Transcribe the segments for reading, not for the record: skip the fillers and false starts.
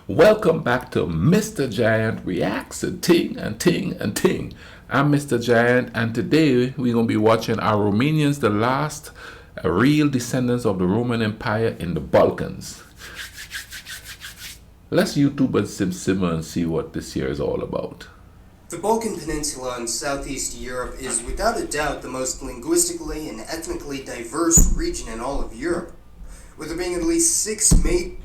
Welcome back to Mr. Giant Reacts to Ting and Ting and Ting. I'm Mr. Giant, and today we're going to be watching our Romanians, the last real descendants of the Roman Empire in the Balkans. Let's YouTube and simmer and see what this year is all about. The Balkan Peninsula in southeast Europe is without a doubt the most linguistically and ethnically diverse region in all of Europe, with there being at least six major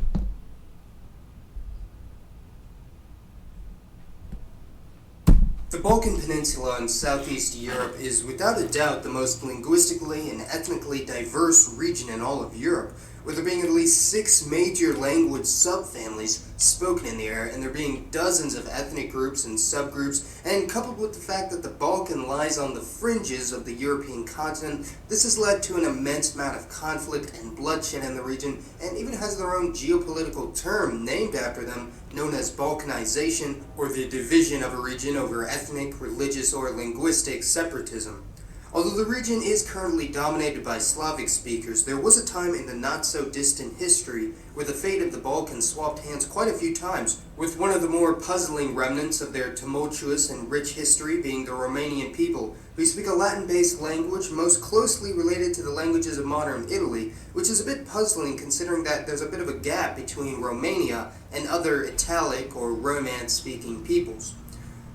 The Balkan Peninsula in southeast Europe is without a doubt the most linguistically and ethnically diverse region in all of Europe, with there being at least six major language subfamilies spoken in the area, and there being dozens of ethnic groups and subgroups, and coupled with the fact that the Balkan lies on the fringes of the European continent, this has led to an immense amount of conflict and bloodshed in the region, and even has their own geopolitical term named after them, known as Balkanization, or the division of a region over ethnic, religious, or linguistic separatism. Although the region is currently dominated by Slavic speakers, there was a time in the not-so-distant history where the fate of the Balkans swapped hands quite a few times, with one of the more puzzling remnants of their tumultuous and rich history being the Romanian people, who speak a Latin-based language most closely related to the languages of modern Italy, which is a bit puzzling considering that there's a bit of a gap between Romania and other Italic or Romance-speaking peoples.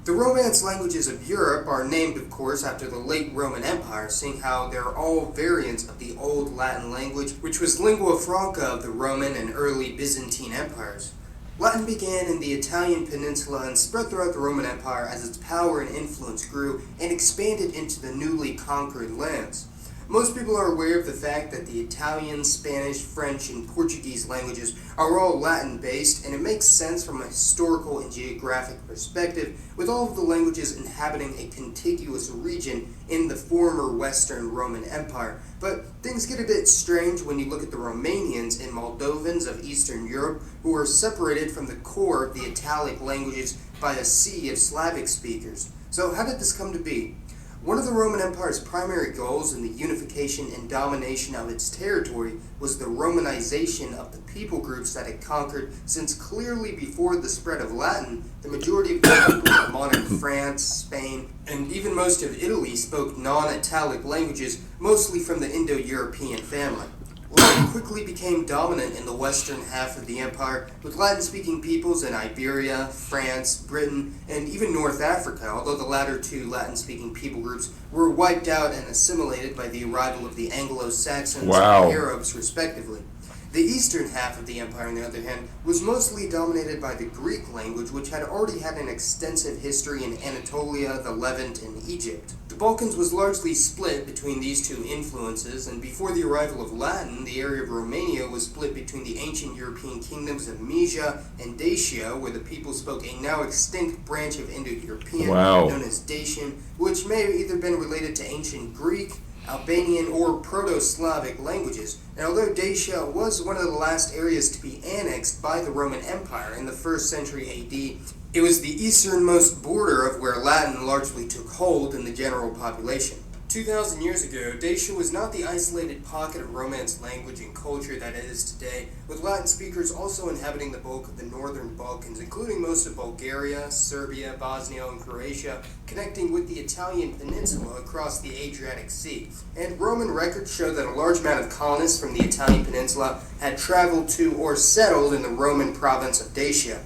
The Romance languages of Europe are named, of course, after the late Roman Empire, seeing how they're all variants of the Old Latin language, which was lingua franca of the Roman and early Byzantine empires. Latin began in the Italian peninsula and spread throughout the Roman Empire as its power and influence grew and expanded into the newly conquered lands. Most people are aware of the fact that the Italian, Spanish, French, and Portuguese languages are all Latin-based, and it makes sense from a historical and geographic perspective, with all of the languages inhabiting a contiguous region in the former Western Roman Empire. But things get a bit strange when you look at the Romanians and Moldovans of Eastern Europe, who are separated from the core of the Italic languages by a sea of Slavic speakers. So how did this come to be? One of the Roman Empire's primary goals in the unification and domination of its territory was the Romanization of the people groups that it conquered, since clearly before the spread of Latin, the majority of the people of modern France, Spain, and even most of Italy spoke non-Italic languages, mostly from the Indo-European family. Latin quickly became dominant in the western half of the empire, with Latin-speaking peoples in Iberia, France, Britain, and even North Africa, although the latter two Latin-speaking people groups were wiped out and assimilated by the arrival of the Anglo-Saxons and Arabs, respectively. The eastern half of the empire, on the other hand, was mostly dominated by the Greek language, which had already had an extensive history in Anatolia, the Levant, and Egypt. The Balkans was largely split between these two influences, and before the arrival of Latin, the area of Romania was split between the ancient European kingdoms of Moldova and Dacia, where the people spoke a now extinct branch of Indo-European known as Dacian, which may have either been related to ancient Greek, Albanian, or Proto-Slavic languages, and although Dacia was one of the last areas to be annexed by the Roman Empire in the 1st century AD, it was the easternmost border of where Latin largely took hold in the general population. 2,000 years ago, Dacia was not the isolated pocket of Romance language and culture that it is today, with Latin speakers also inhabiting the bulk of the northern Balkans, including most of Bulgaria, Serbia, Bosnia, and Croatia, connecting with the Italian peninsula across the Adriatic Sea. And Roman records show that a large amount of colonists from the Italian peninsula had traveled to or settled in the Roman province of Dacia.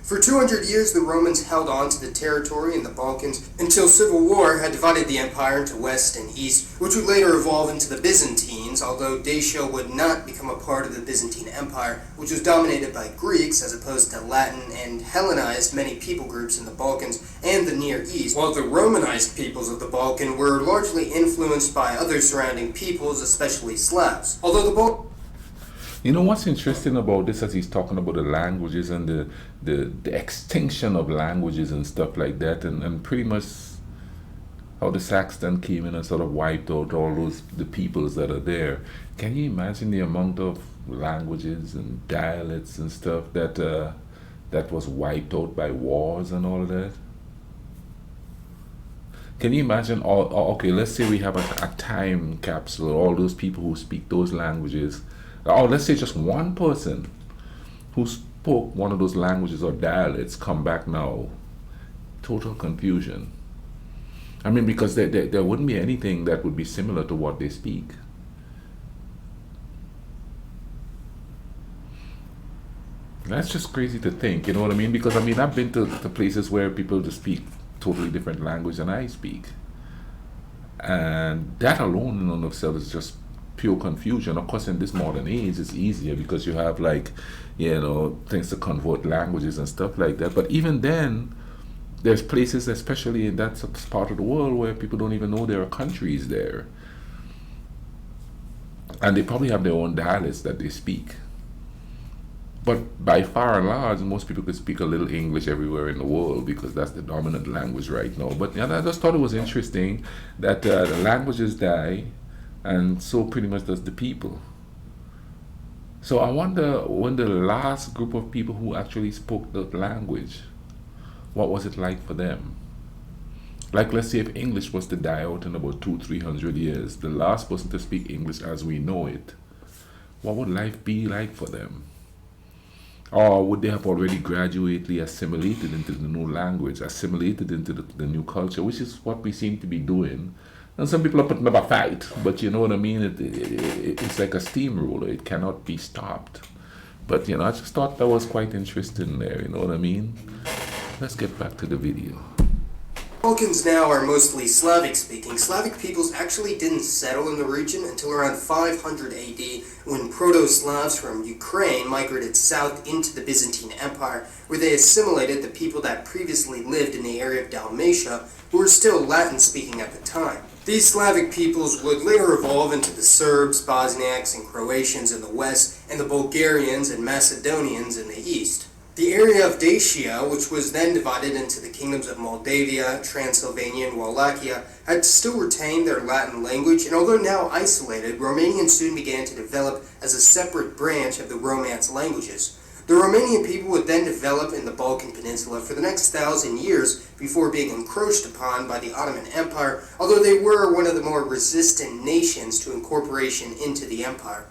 For 200 years, the Romans held on to the territory in the Balkans until civil war had divided the empire into west and east, which would later evolve into the Byzantines, although Dacia would not become a part of the Byzantine Empire, which was dominated by Greeks as opposed to Latin, and Hellenized many people groups in the Balkans and the Near East, while the Romanized peoples of the Balkan were largely influenced by other surrounding peoples, especially Slavs. Although the You know what's interesting about this, as he's talking about the languages and the extinction of languages and stuff like that, and pretty much how the Saxon came in and sort of wiped out all the peoples that are there. Can you imagine the amount of languages and dialects and stuff that was wiped out by wars and all of that? Can you imagine okay, let's say we have a time capsule, all those people who speak those languages, or let's say just one person who spoke one of those languages or dialects come back now, total confusion. I mean, because there wouldn't be anything that would be similar to what they speak. That's just crazy to think, you know what I mean? Because I mean, I've been to places where people just speak totally different language than I speak. And that alone in and of itself is just pure confusion. Of course, in this modern age, it's easier because you have like, you know, things to convert languages and stuff like that. But even then, there's places, especially in that part of the world, where people don't even know there are countries there. And they probably have their own dialects that they speak. But by far and large, most people could speak a little English everywhere in the world because that's the dominant language right now. But yeah, I just thought it was interesting that the languages die, and so pretty much does the people. So I wonder, when the last group of people who actually spoke the language, what was it like for them? Like, let's say if English was to die out in about 200-300 years, the last person to speak English as we know it, what would life be like for them? Or would they have already gradually assimilated into the new language, assimilated into the new culture, which is what we seem to be doing. And some people are putting up a fight, but you know what I mean? It's like a steamroller. It cannot be stopped. But, you know, I just thought that was quite interesting there, you know what I mean? Let's get back to the video. Balkans now are mostly Slavic-speaking. Slavic peoples actually didn't settle in the region until around 500 AD, when Proto-Slavs from Ukraine migrated south into the Byzantine Empire, where they assimilated the people that previously lived in the area of Dalmatia, who were still Latin-speaking at the time. These Slavic peoples would later evolve into the Serbs, Bosniaks, and Croatians in the west, and the Bulgarians and Macedonians in the east. The area of Dacia, which was then divided into the kingdoms of Moldavia, Transylvania, and Wallachia, had still retained their Latin language, and although now isolated, Romanian soon began to develop as a separate branch of the Romance languages. The Romanian people would then develop in the Balkan Peninsula for the next 1,000 years before being encroached upon by the Ottoman Empire, although they were one of the more resistant nations to incorporation into the empire.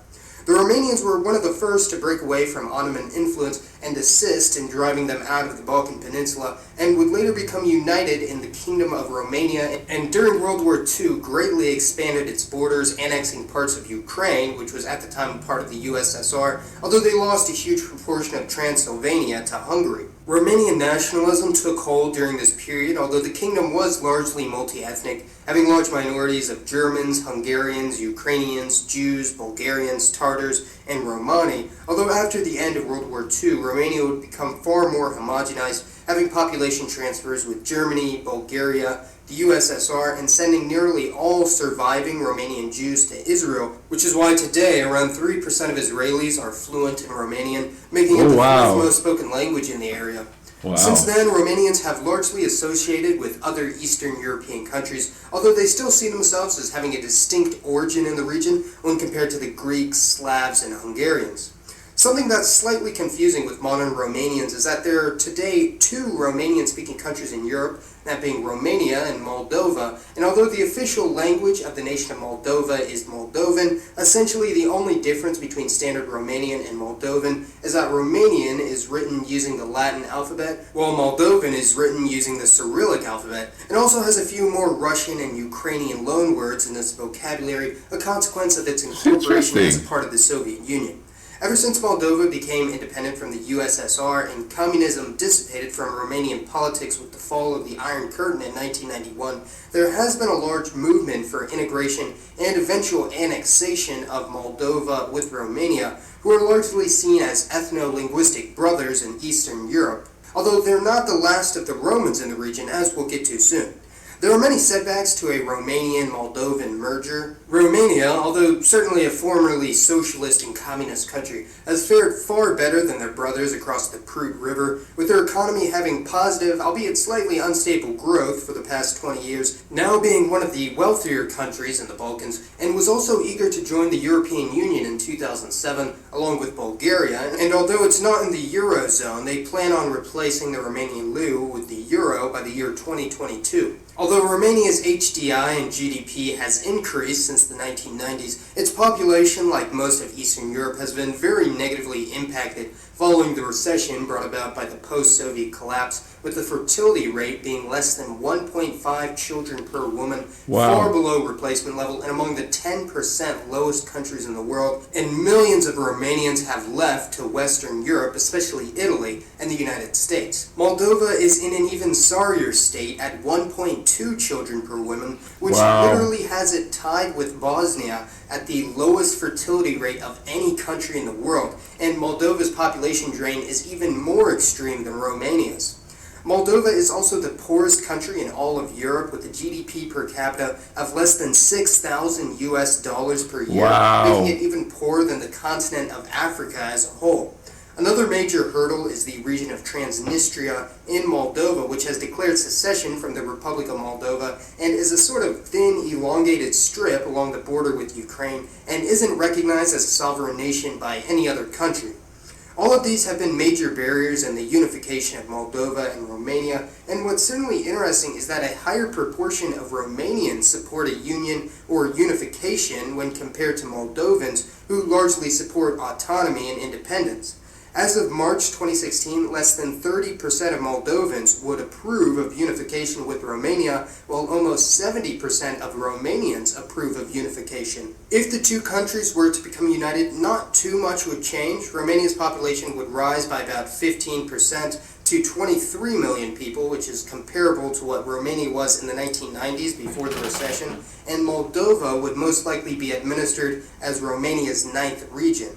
The Romanians were one of the first to break away from Ottoman influence and assist in driving them out of the Balkan Peninsula, and would later become united in the Kingdom of Romania, and during World War II greatly expanded its borders, annexing parts of Ukraine, which was at the time part of the USSR, although they lost a huge proportion of Transylvania to Hungary. Romanian nationalism took hold during this period, although the kingdom was largely multi-ethnic, having large minorities of Germans, Hungarians, Ukrainians, Jews, Bulgarians, Tartars, and Romani, although after the end of World War II, Romania would become far more homogenized, having population transfers with Germany, Bulgaria, the USSR, and sending nearly all surviving Romanian Jews to Israel, which is why today around 3% of Israelis are fluent in Romanian, making it the fourth most spoken language in the area. Wow. Since then, Romanians have largely associated with other Eastern European countries, although they still see themselves as having a distinct origin in the region when compared to the Greeks, Slavs, and Hungarians. Something that's slightly confusing with modern Romanians is that there are today two Romanian-speaking countries in Europe, that being Romania and Moldova, and although the official language of the nation of Moldova is Moldovan, essentially the only difference between standard Romanian and Moldovan is that Romanian is written using the Latin alphabet, while Moldovan is written using the Cyrillic alphabet, and also has a few more Russian and Ukrainian loanwords in its vocabulary, a consequence of its incorporation as a part of the Soviet Union. Ever since Moldova became independent from the USSR and communism dissipated from Romanian politics with the fall of the Iron Curtain in 1991, there has been a large movement for integration and eventual annexation of Moldova with Romania, who are largely seen as ethno-linguistic brothers in Eastern Europe, although they're not the last of the Romans in the region, as we'll get to soon. There are many setbacks to a Romanian-Moldovan merger. Romania, although certainly a formerly socialist and communist country, has fared far better than their brothers across the Prut River, with their economy having positive, albeit slightly unstable growth for the past 20 years, now being one of the wealthier countries in the Balkans, and was also eager to join the European Union in 2007, along with Bulgaria, and although it's not in the Eurozone, they plan on replacing the Romanian leu with the euro by the year 2022. Although Romania's HDI and GDP has increased since the 1990s, its population, like most of Eastern Europe, has been very negatively impacted following the recession brought about by the post-Soviet collapse, with the fertility rate being less than 1.5 children per woman, Wow. far below replacement level and among the 10% lowest countries in the world, and millions of Romanians have left to Western Europe, especially Italy and the United States. Moldova is in an even sorrier state at 1.2 children per woman, which Wow. literally has it tied with Bosnia at the lowest fertility rate of any country in the world, and Moldova's population drain is even more extreme than Romania's. Moldova is also the poorest country in all of Europe, with a GDP per capita of less than $6,000 per year, Wow. making it even poorer than the continent of Africa as a whole. Another major hurdle is the region of Transnistria in Moldova, which has declared secession from the Republic of Moldova and is a sort of thin, elongated strip along the border with Ukraine and isn't recognized as a sovereign nation by any other country. All of these have been major barriers in the unification of Moldova and Romania, and what's certainly interesting is that a higher proportion of Romanians support a union or unification when compared to Moldovans, who largely support autonomy and independence. As of March 2016, less than 30% of Moldovans would approve of unification with Romania, while almost 70% of Romanians approve of unification. If the two countries were to become united, not too much would change. Romania's population would rise by about 15% to 23 million people, which is comparable to what Romania was in the 1990s before the recession, and Moldova would most likely be administered as Romania's ninth region.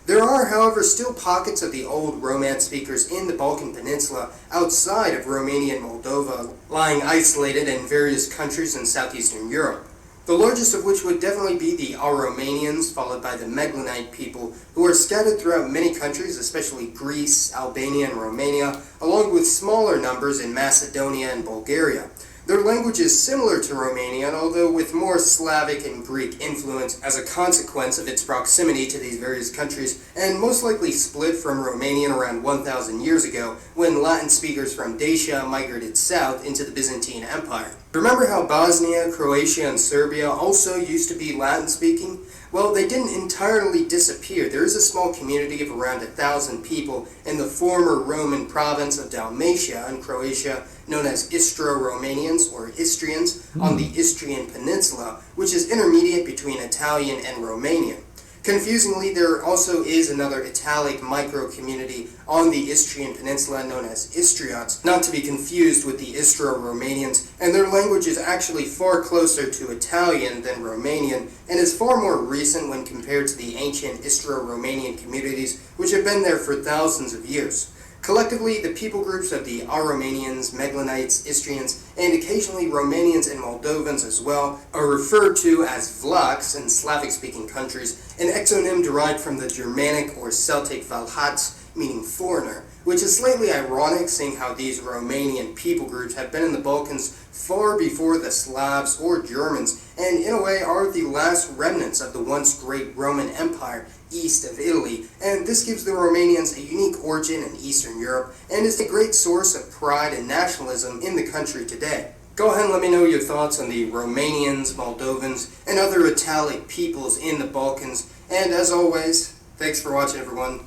There are, however, still pockets of the old Romance speakers in the Balkan Peninsula outside of Romania and Moldova, lying isolated in various countries in southeastern Europe. The largest of which would definitely be the Romanians, followed by the Meglinite people, who are scattered throughout many countries, especially Greece, Albania, and Romania, along with smaller numbers in Macedonia and Bulgaria. Their language is similar to Romanian, although with more Slavic and Greek influence as a consequence of its proximity to these various countries, and most likely split from Romanian around 1,000 years ago, when Latin speakers from Dacia migrated south into the Byzantine Empire. Remember how Bosnia, Croatia, and Serbia also used to be Latin-speaking? Well, they didn't entirely disappear. There is a small community of around 1,000 people in the former Roman province of Dalmatia in Croatia, known as Istro-Romanians or Istrians, on the Istrian Peninsula, which is intermediate between Italian and Romanian. Confusingly, there also is another Italic micro-community on the Istrian Peninsula known as Istriots, not to be confused with the Istro-Romanians, and their language is actually far closer to Italian than Romanian, and is far more recent when compared to the ancient Istro-Romanian communities, which have been there for thousands of years. Collectively, the people groups of the Romanians, Meglinites, Istrians, and occasionally Romanians and Moldovans as well are referred to as Vlachs in Slavic-speaking countries, an exonym derived from the Germanic or Celtic Valhats, meaning foreigner, which is slightly ironic seeing how these Romanian people groups have been in the Balkans far before the Slavs or Germans, and in a way are the last remnants of the once great Roman Empire east of Italy, and this gives the Romanians a unique origin in Eastern Europe, and is a great source of pride and nationalism in the country today. Go ahead and let me know your thoughts on the Romanians, Moldovans, and other Italic peoples in the Balkans, and as always, thanks for watching, everyone.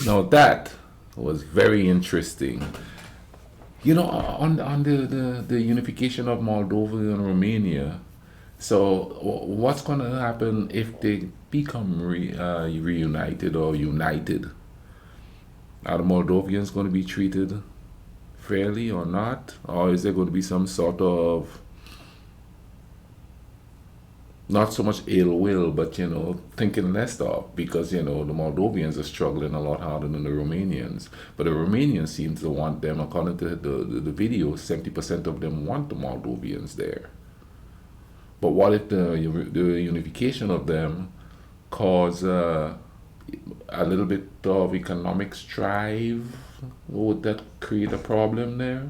Now that was very interesting. You know, on the unification of Moldova and Romania, so what's going to happen if they become reunited or united? Are the Moldovians going to be treated fairly or not? Or is there going to be some sort of, not so much ill will, but, you know, thinking less of, because, you know, the Moldovians are struggling a lot harder than the Romanians. But the Romanians seem to want them, according to the video, 70% of them want the Moldovians there. But what if the unification of them cause a little bit of economic strife? Would that create a problem there?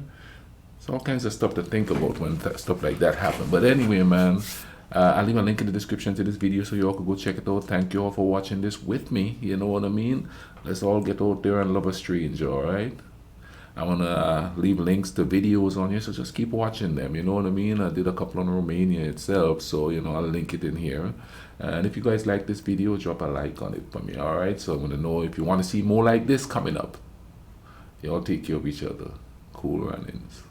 So all kinds of stuff to think about when stuff like that happen. But anyway, man, I'll leave a link in the description to this video so you all can go check it out. Thank you all for watching this with me. You know what I mean? Let's all get out there and love a stranger, all right? I want to leave links to videos on here, so just keep watching them. You know what I mean? I did a couple on Romania itself, so you know I'll link it in here. And if you guys like this video, drop a like on it for me. All right. So I'm gonna know if you want to see more like this coming up. Y'all take care of each other. Cool runnings.